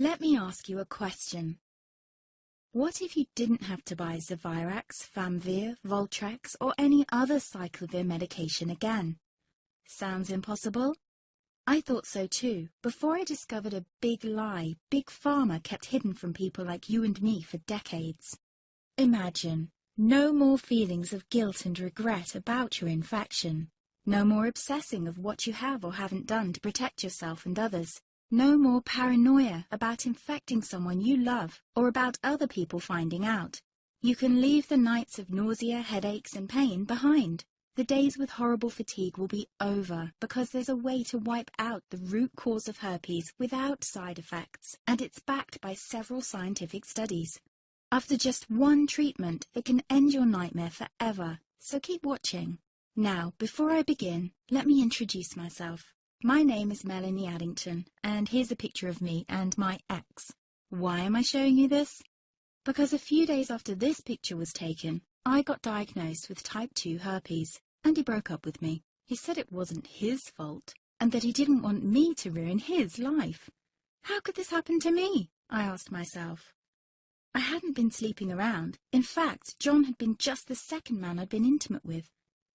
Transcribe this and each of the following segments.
Let me ask you a question. What if you didn't have to buy Zevirax, Famvir, Voltrex, or any other cyclovir medication again? Sounds impossible? I thought so too, before I discovered a big lie Big Pharma kept hidden from people like you and me for decades. Imagine, no more feelings of guilt and regret about your infection. No more obsessing of what you have or haven't done to protect yourself and others. No more paranoia about infecting someone you love or about other people finding out. You can leave the nights of nausea, headaches and pain behind. The days with horrible fatigue will be over because there's a way to wipe out the root cause of herpes without side effects, and it's backed by several scientific studies. After just one treatment, it can end your nightmare forever, so keep watching. Now, before I begin, let me introduce myself. My name is Melanie Addington, and here's a picture of me and my ex. Why am I showing you this? Because a few days after this picture was taken, I got diagnosed with type 2 herpes, and he broke up with me. He said it wasn't his fault, and that he didn't want me to ruin his life. How could this happen to me? I asked myself. I hadn't been sleeping around. In fact, John had been just the second man I'd been intimate with.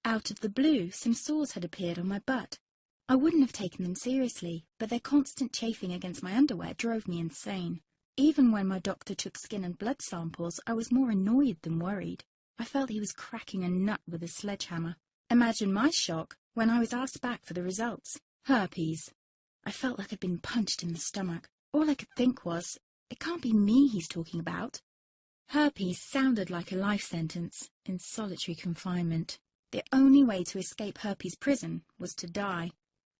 Out of the blue, some sores had appeared on my butt. I wouldn't have taken them seriously, but their constant chafing against my underwear drove me insane. Even when my doctor took skin and blood samples, I was more annoyed than worried. I felt he was cracking a nut with a sledgehammer. Imagine my shock when I was asked back for the results. Herpes. I felt like I'd been punched in the stomach. All I could think was, it can't be me he's talking about. Herpes sounded like a life sentence in solitary confinement. The only way to escape herpes prison was to die.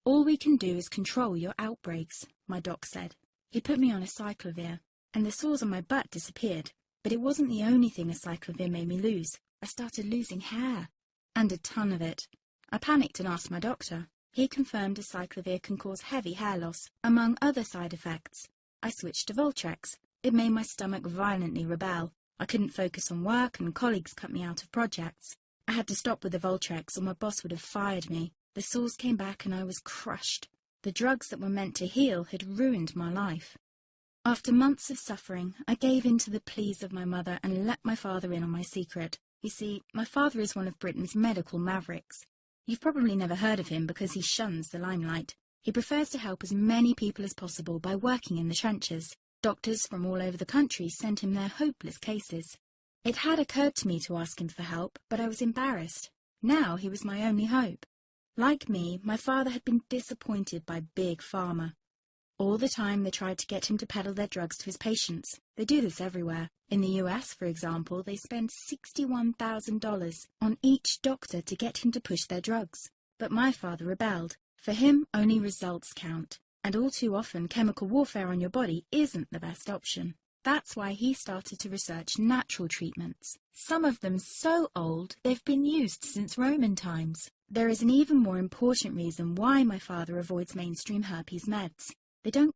All we can do is control your outbreaks, my doc said. He put me on a cyclovir, and the sores on my butt disappeared. But it wasn't the only thing a cyclovir made me lose. I started losing hair, and a ton of it. I panicked and asked my doctor. He confirmed a cyclovir can cause heavy hair loss, among other side effects. I switched to Voltrex. It made my stomach violently rebel. I couldn't focus on work, and colleagues cut me out of projects. I had to stop with the Voltrex, or my boss would have fired me. The sores came back and I was crushed. The drugs that were meant to heal had ruined my life. After months of suffering, I gave in to the pleas of my mother and let my father in on my secret. You see, my father is one of Britain's medical mavericks. You've probably never heard of him because he shuns the limelight. He prefers to help as many people as possible by working in the trenches. Doctors from all over the country sent him their hopeless cases. It had occurred to me to ask him for help, but I was embarrassed. Now he was my only hope. Like me, my father had been disappointed by Big Pharma. All the time they tried to get him to peddle their drugs to his patients. They do this everywhere. In the US, for example, they spend $61,000 on each doctor to get him to push their drugs. But my father rebelled. For him, only results count. And all too often, chemical warfare on your body isn't the best option. That's why he started to research natural treatments. Some of them so old, they've been used since Roman times. There is an even more important reason why my father avoids mainstream herpes meds. They don't